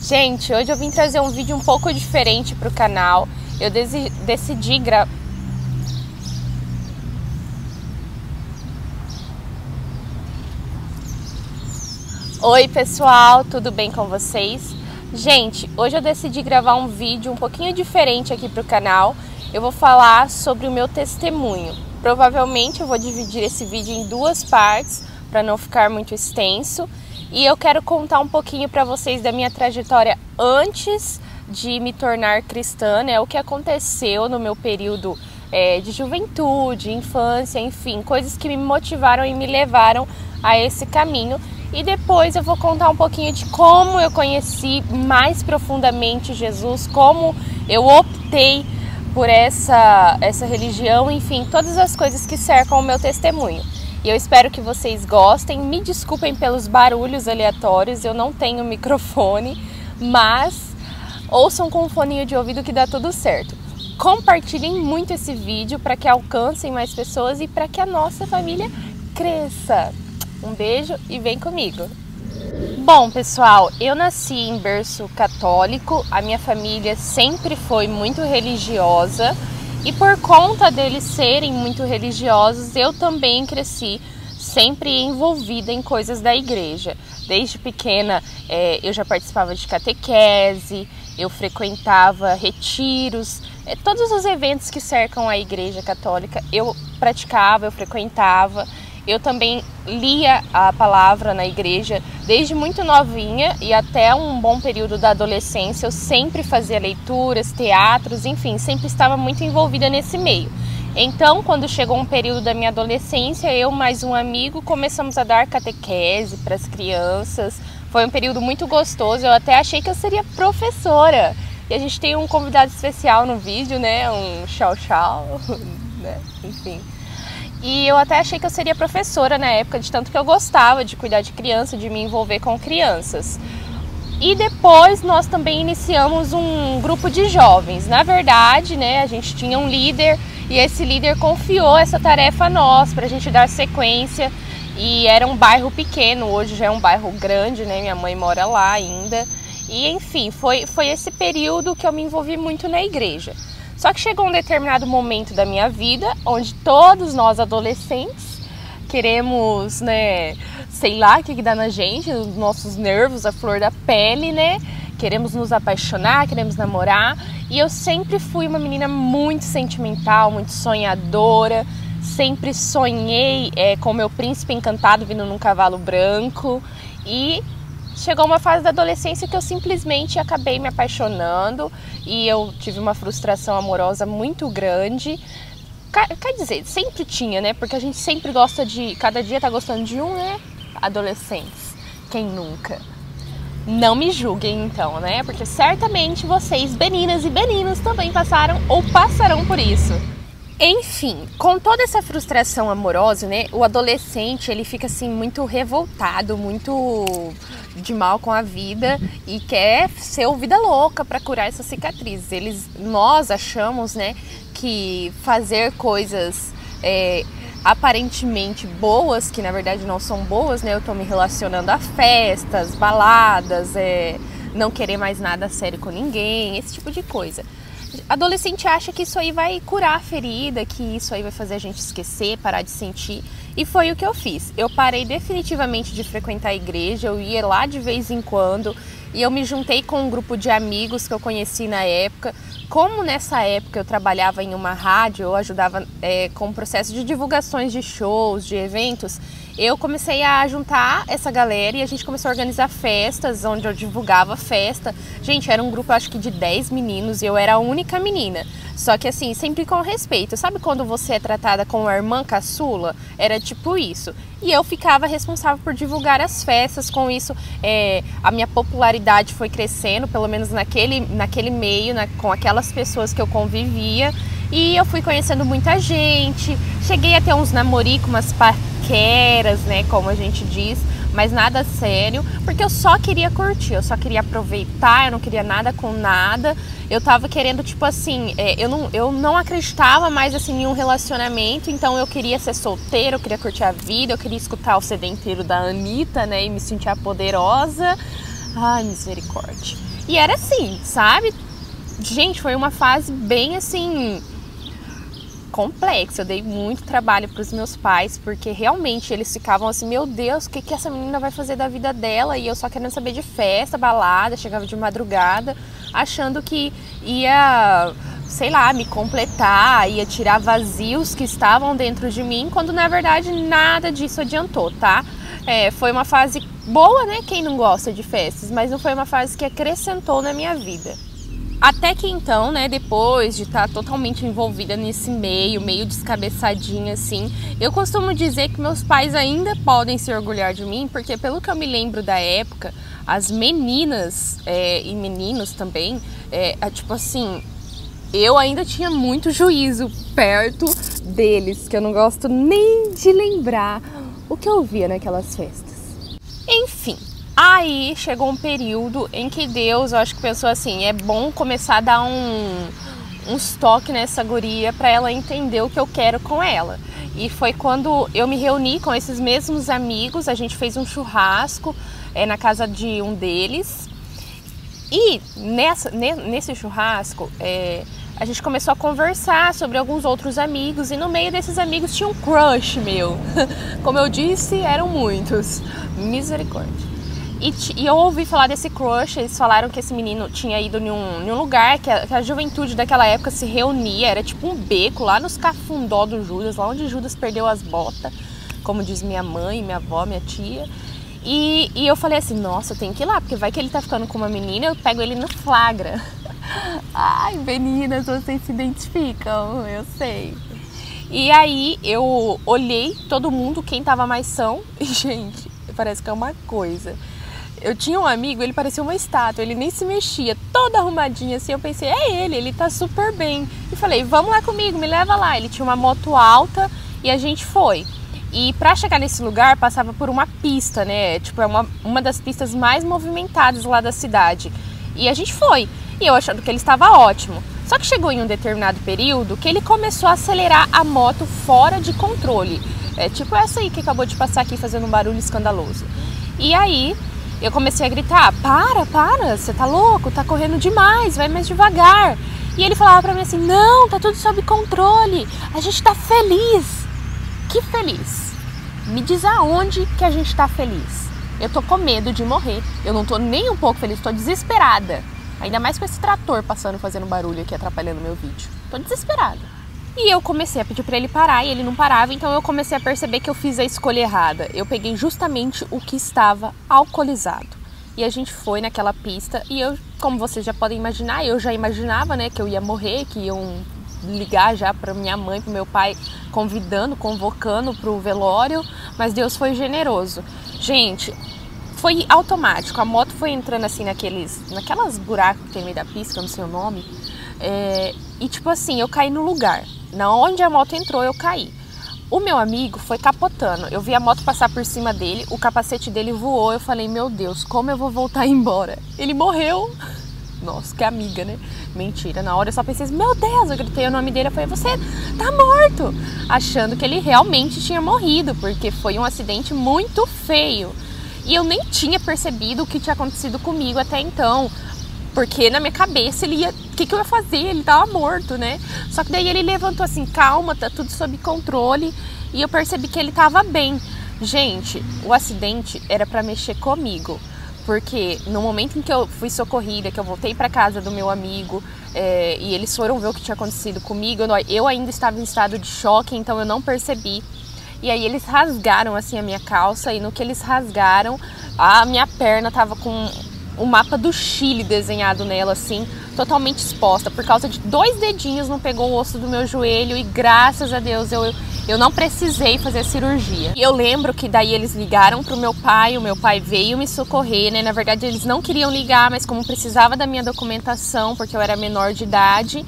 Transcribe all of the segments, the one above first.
Gente, hoje eu vim trazer um vídeo um pouco diferente para o canal. Eu decidi gravar. Oi pessoal, tudo bem com vocês? Gente, hoje eu decidi gravar um vídeo um pouquinho diferente aqui para o canal. Eu vou falar sobre o meu testemunho. Provavelmente eu vou dividir esse vídeo em duas partes para não ficar muito extenso. E eu quero contar um pouquinho para vocês da minha trajetória antes de me tornar cristã, né? O que aconteceu no meu período de juventude, infância, enfim, coisas que me motivaram e me levaram a esse caminho. E depois eu vou contar um pouquinho de como eu conheci mais profundamente Jesus, como eu optei por essa religião, enfim, todas as coisas que cercam o meu testemunho. E eu espero que vocês gostem. Me desculpem pelos barulhos aleatórios, eu não tenho microfone, mas ouçam com um foninho de ouvido que dá tudo certo. Compartilhem muito esse vídeo para que alcancem mais pessoas e para que a nossa família cresça. Um beijo e vem comigo! Bom, pessoal, eu nasci em berço católico, a minha família sempre foi muito religiosa. E por conta deles serem muito religiosos, eu também cresci sempre envolvida em coisas da igreja. Desde pequena eu já participava de catequese, eu frequentava retiros, todos os eventos que cercam a igreja católica eu praticava, eu frequentava. Eu também lia a palavra na igreja desde muito novinha e até um bom período da adolescência. Eu sempre fazia leituras, teatros, enfim, sempre estava muito envolvida nesse meio. Então, quando chegou um período da minha adolescência, eu mais um amigo começamos a dar catequese para as crianças. Foi um período muito gostoso, eu até achei que eu seria professora. E a gente tem um convidado especial no vídeo, né? Um tchau, né? Enfim. E eu até achei que eu seria professora na época, de tanto que eu gostava de cuidar de criança, de me envolver com crianças. E depois nós também iniciamos um grupo de jovens. Na verdade, né, a gente tinha um líder e esse líder confiou essa tarefa a nós, para a gente dar sequência. E era um bairro pequeno, hoje já é um bairro grande, né, minha mãe mora lá ainda. E enfim, foi esse período que eu me envolvi muito na igreja. Só que chegou um determinado momento da minha vida, onde todos nós adolescentes queremos, né, sei lá o que dá na gente, os nossos nervos, a flor da pele, né? Queremos nos apaixonar, queremos namorar. E eu sempre fui uma menina muito sentimental, muito sonhadora. Sempre sonhei com meu príncipe encantado vindo num cavalo branco. E chegou uma fase da adolescência que eu simplesmente acabei me apaixonando e eu tive uma frustração amorosa muito grande. Quer dizer, sempre tinha, né? Porque a gente sempre gosta de... Cada dia tá gostando de um, né? Adolescentes. Quem nunca? Não me julguem então, né? Porque certamente vocês, meninas e meninos, também passaram ou passarão por isso. Enfim, com toda essa frustração amorosa, né, o adolescente ele fica assim muito revoltado, muito de mal com a vida e quer ser o vida louca para curar essas cicatrizes. Nós achamos, né, que fazer coisas aparentemente boas, que na verdade não são boas, né, eu tô me relacionando a festas, baladas, não querer mais nada sério com ninguém, esse tipo de coisa. Adolescente acha que isso aí vai curar a ferida, que isso aí vai fazer a gente esquecer, parar de sentir. E foi o que eu fiz. Eu parei definitivamente de frequentar a igreja, eu ia lá de vez em quando e eu me juntei com um grupo de amigos que eu conheci na época. Como nessa época eu trabalhava em uma rádio, eu ajudava com o processo de divulgações de shows, de eventos, eu comecei a juntar essa galera e a gente começou a organizar festas, onde eu divulgava a festa. Gente, era um grupo, acho que de 10 meninos e eu era a única menina. Só que assim, sempre com respeito. Sabe quando você é tratada como a irmã caçula? Era tipo isso. E eu ficava responsável por divulgar as festas. Com isso, a minha popularidade foi crescendo, pelo menos naquele meio, com aquelas pessoas que eu convivia. E eu fui conhecendo muita gente. Cheguei a ter uns namoricos, umas paqueras, né, como a gente diz, mas nada sério, porque eu só queria curtir, eu só queria aproveitar, eu não queria nada com nada. Eu tava querendo, tipo assim, eu não acreditava mais assim em um relacionamento, então eu queria ser solteira, eu queria curtir a vida, eu queria escutar o CD inteiro da Anitta, né, e me sentir a poderosa. Ai, misericórdia. E era assim, sabe? Gente, foi uma fase bem assim complexa. Eu dei muito trabalho para os meus pais, porque realmente eles ficavam assim, meu Deus, o que que essa menina vai fazer da vida dela? E eu só querendo saber de festa, balada, chegava de madrugada, achando que ia, sei lá, me completar, ia tirar vazios que estavam dentro de mim, quando na verdade nada disso adiantou, tá? Foi uma fase boa, né? Quem não gosta de festas, mas não foi uma fase que acrescentou na minha vida. Até que então, né, depois de estar totalmente envolvida nesse meio descabeçadinha assim, eu costumo dizer que meus pais ainda podem se orgulhar de mim, porque pelo que eu me lembro da época, as meninas e meninos também, tipo assim, eu ainda tinha muito juízo perto deles, que eu não gosto nem de lembrar o que eu via naquelas festas. Enfim. Aí chegou um período em que Deus, eu acho que pensou assim, é bom começar a dar uns toques nessa guria para ela entender o que eu quero com ela. E foi quando eu me reuni com esses mesmos amigos, a gente fez um churrasco na casa de um deles. E nesse churrasco a gente começou a conversar sobre alguns outros amigos, e no meio desses amigos tinha um crush meu. Como eu disse, eram muitos. Misericórdia. E eu ouvi falar desse crush, eles falaram que esse menino tinha ido em um lugar que a juventude daquela época se reunia, era tipo um beco lá nos cafundó do Judas, lá onde Judas perdeu as botas, como diz minha mãe, minha avó, minha tia. E eu falei assim, nossa, eu tenho que ir lá, porque vai que ele tá ficando com uma menina, eu pego ele no flagra. Ai, meninas, vocês se identificam, eu sei. E aí eu olhei todo mundo, quem tava mais são, e gente, parece que é uma coisa. Eu tinha um amigo, ele parecia uma estátua, ele nem se mexia, todo arrumadinho assim. Eu pensei, ele tá super bem. E falei, vamos lá comigo, me leva lá. Ele tinha uma moto alta e a gente foi. E pra chegar nesse lugar, passava por uma pista, né? Tipo, é uma das pistas mais movimentadas lá da cidade. E a gente foi, e eu achando que ele estava ótimo. Só que chegou em um determinado período que ele começou a acelerar a moto fora de controle. Tipo essa aí que acabou de passar aqui fazendo um barulho escandaloso. E aí eu comecei a gritar, para, você tá louco, tá correndo demais, vai mais devagar. E ele falava pra mim assim, não, tá tudo sob controle, a gente tá feliz. Que feliz? Me diz aonde que a gente tá feliz. Eu tô com medo de morrer, eu não tô nem um pouco feliz, tô desesperada. Ainda mais com esse trator passando, fazendo barulho aqui, atrapalhando meu vídeo. Tô desesperada. E eu comecei a pedir pra ele parar e ele não parava, então eu comecei a perceber que eu fiz a escolha errada. Eu peguei justamente o que estava alcoolizado. E a gente foi naquela pista e eu, como vocês já podem imaginar, eu já imaginava, né, que eu ia morrer, que iam ligar já pra minha mãe, pro meu pai, convocando pro velório, mas Deus foi generoso. Gente, foi automático, a moto foi entrando assim naquelas buracos que tem no meio da pista, que eu não sei o nome, e tipo assim, eu caí no lugar. Na onde a moto entrou, eu caí. O meu amigo foi capotando. Eu vi a moto passar por cima dele, o capacete dele voou. Eu falei, meu Deus, como eu vou voltar embora? Ele morreu. Nossa, que amiga, né? Mentira. Na hora eu só pensei, meu Deus, eu gritei o nome dele. Eu falei, você tá morto. Achando que ele realmente tinha morrido, porque foi um acidente muito feio. E eu nem tinha percebido o que tinha acontecido comigo até então. Porque na minha cabeça ele ia... O que eu ia fazer? Ele tava morto, né? Só que daí ele levantou assim, calma, tá tudo sob controle. E eu percebi que ele tava bem. Gente, o acidente era pra mexer comigo. Porque no momento em que eu fui socorrida, que eu voltei pra casa do meu amigo, e eles foram ver o que tinha acontecido comigo, eu ainda estava em estado de choque, então eu não percebi. E aí eles rasgaram assim a minha calça, e no que eles rasgaram, a minha perna tava com o mapa do Chile desenhado nela, assim, totalmente exposta. Por causa de 2 dedinhos não pegou o osso do meu joelho e graças a Deus eu não precisei fazer a cirurgia. E eu lembro que daí eles ligaram pro meu pai, o meu pai veio me socorrer, né? Na verdade eles não queriam ligar, mas como precisava da minha documentação, porque eu era menor de idade,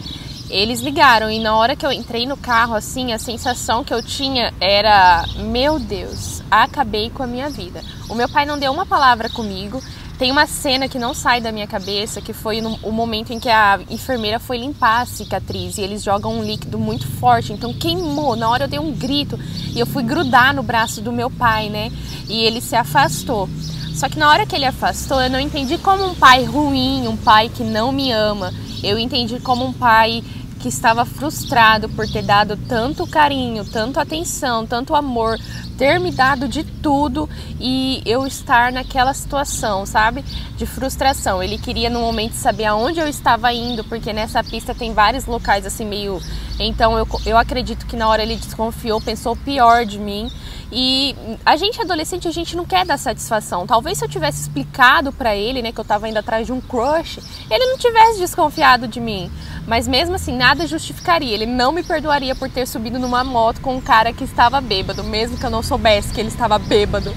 eles ligaram. E na hora que eu entrei no carro, assim, a sensação que eu tinha era, meu Deus, acabei com a minha vida. O meu pai não deu uma palavra comigo. Tem uma cena que não sai da minha cabeça, que foi o momento em que a enfermeira foi limpar a cicatriz e eles jogam um líquido muito forte, então queimou. Na hora eu dei um grito e eu fui grudar no braço do meu pai, né? E ele se afastou. Só que na hora que ele afastou, eu não entendi como um pai ruim, um pai que não me ama. Eu entendi como um pai que estava frustrado por ter dado tanto carinho, tanto atenção, tanto amor, ter me dado de tudo e eu estar naquela situação, sabe? De frustração. Ele queria no momento saber aonde eu estava indo, porque nessa pista tem vários locais assim meio... Então eu acredito que na hora ele desconfiou, pensou o pior de mim. E a gente adolescente, a gente não quer dar satisfação. Talvez se eu tivesse explicado pra ele, né, que eu tava indo atrás de um crush, ele não tivesse desconfiado de mim. Mas mesmo assim, nada justificaria. Ele não me perdoaria por ter subido numa moto com um cara que estava bêbado, mesmo que eu não soubesse que ele estava bêbado.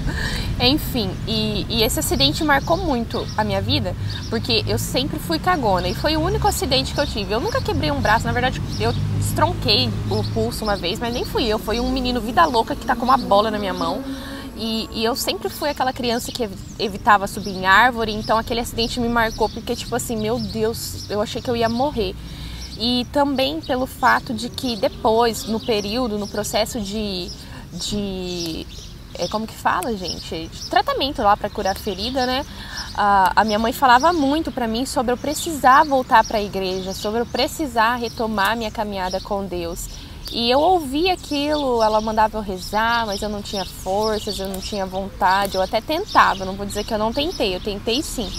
Enfim, e esse acidente marcou muito a minha vida, porque eu sempre fui cagona. E foi o único acidente que eu tive. Eu nunca quebrei um braço, na verdade eu estronquei o pulso uma vez, mas nem fui eu. Foi um menino vida louca que tá com uma bola na minha mão. E eu sempre fui aquela criança que evitava subir em árvore, então aquele acidente me marcou porque, tipo assim, meu Deus, eu achei que eu ia morrer. E também pelo fato de que depois, no período, no processo de como que fala, gente? De tratamento lá para curar a ferida, né? A minha mãe falava muito para mim sobre eu precisar voltar para a igreja, sobre eu precisar retomar minha caminhada com Deus. E eu ouvia aquilo, ela mandava eu rezar, mas eu não tinha forças, eu não tinha vontade, eu até tentava, não vou dizer que eu não tentei, eu tentei sim.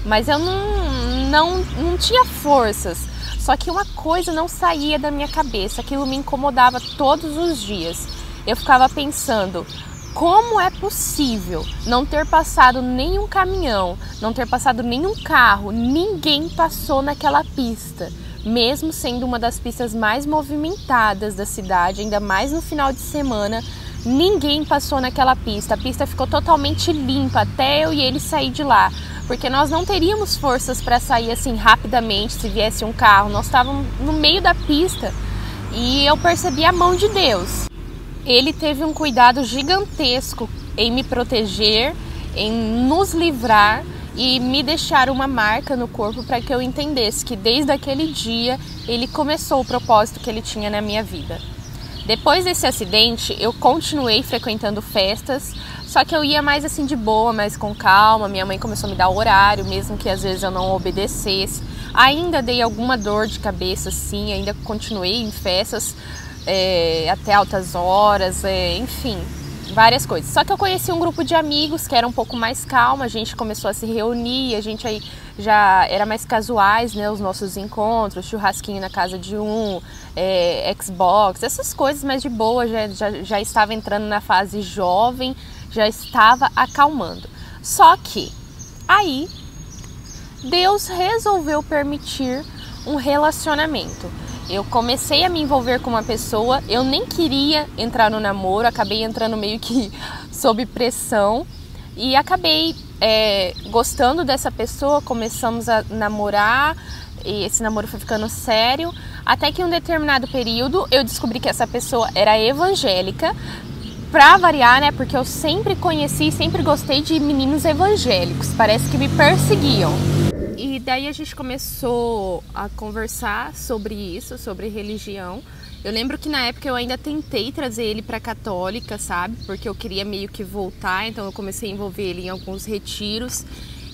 Mas eu não tinha forças. Só que uma coisa não saía da minha cabeça, aquilo me incomodava todos os dias. Eu ficava pensando, como é possível não ter passado nenhum caminhão, não ter passado nenhum carro, ninguém passou naquela pista, mesmo sendo uma das pistas mais movimentadas da cidade, ainda mais no final de semana, ninguém passou naquela pista, a pista ficou totalmente limpa até eu e ele sair de lá. Porque nós não teríamos forças para sair assim rapidamente se viesse um carro. Nós estávamos no meio da pista e eu percebi a mão de Deus. Ele teve um cuidado gigantesco em me proteger, em nos livrar e me deixar uma marca no corpo para que eu entendesse que desde aquele dia ele começou o propósito que ele tinha na minha vida. Depois desse acidente, eu continuei frequentando festas, só que eu ia mais assim de boa, mais com calma. Minha mãe começou a me dar horário, mesmo que às vezes eu não obedecesse. Ainda dei alguma dor de cabeça, sim, ainda continuei em festas até altas horas, enfim, várias coisas. Só que eu conheci um grupo de amigos que era um pouco mais calma, a gente começou a se reunir, a gente aí já era mais casuais, né, os nossos encontros, churrasquinho na casa de Xbox, essas coisas mais de boa, já estava entrando na fase jovem, já estava acalmando. Só que aí Deus resolveu permitir um relacionamento. Eu comecei a me envolver com uma pessoa, eu nem queria entrar no namoro, acabei entrando meio que sob pressão e acabei gostando dessa pessoa, começamos a namorar e esse namoro foi ficando sério, até que em um determinado período eu descobri que essa pessoa era evangélica, pra variar, né, porque eu sempre conheci, sempre gostei de meninos evangélicos, parece que me perseguiam. E daí a gente começou a conversar sobre isso, sobre religião. Eu lembro que na época eu ainda tentei trazer ele para católica, sabe? Porque eu queria meio que voltar, então eu comecei a envolver ele em alguns retiros.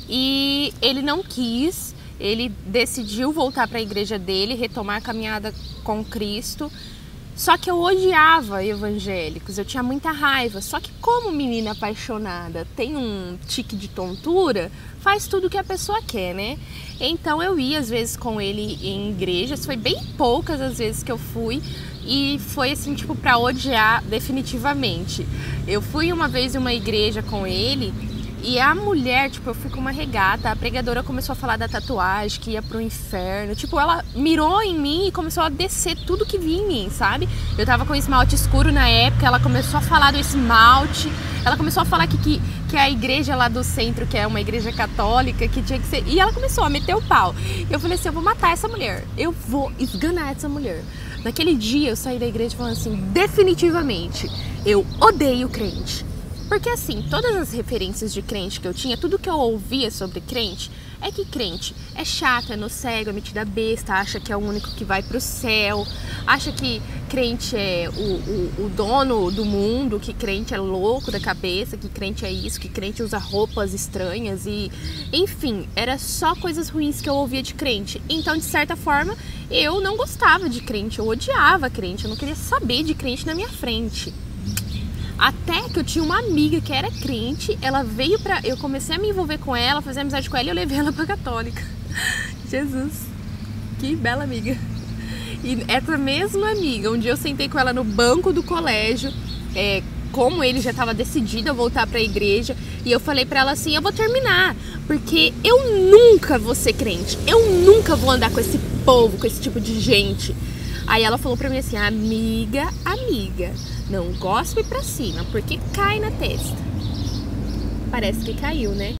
E ele não quis, ele decidiu voltar para a igreja dele, retomar a caminhada com Cristo. Só que eu odiava evangélicos, eu tinha muita raiva. Só que como menina apaixonada tem um tique de tontura, faz tudo que a pessoa quer, né? Então eu ia às vezes com ele em igrejas, foi bem poucas as vezes que eu fui. E foi assim, tipo, pra odiar definitivamente. Eu fui uma vez em uma igreja com ele e a mulher, tipo, eu fui com uma regata, a pregadora começou a falar da tatuagem, que ia pro inferno. Tipo, ela mirou em mim e começou a descer tudo que vinha em mim, sabe? Eu tava com esmalte escuro na época, ela começou a falar do esmalte. Ela começou a falar que a igreja lá do centro, que é uma igreja católica, que tinha que ser... E ela começou a meter o pau. Eu falei assim, eu vou matar essa mulher. Eu vou esganar essa mulher. Naquele dia eu saí da igreja falando assim, definitivamente, eu odeio crente. Porque assim, todas as referências de crente que eu tinha, tudo que eu ouvia sobre crente, é que crente é chato, é no cego, é metida besta, acha que é o único que vai pro céu, acha que crente é o dono do mundo, que crente é louco da cabeça, que crente é isso, que crente usa roupas estranhas e... Enfim, era só coisas ruins que eu ouvia de crente. Então, de certa forma, eu não gostava de crente, eu odiava crente, eu não queria saber de crente na minha frente. Até que eu tinha uma amiga que era crente, ela veio pra... Eu comecei a me envolver com ela, fazer amizade com ela e eu levei ela pra católica. Jesus, que bela amiga. E essa mesma amiga, um dia eu sentei com ela no banco do colégio, como ele já estava decidido a voltar pra igreja, e eu falei pra ela assim, eu vou terminar, porque eu nunca vou ser crente, eu nunca vou andar com esse povo, com esse tipo de gente. Aí ela falou pra mim assim, amiga, não gospe pra cima, porque cai na testa. Parece que caiu, né?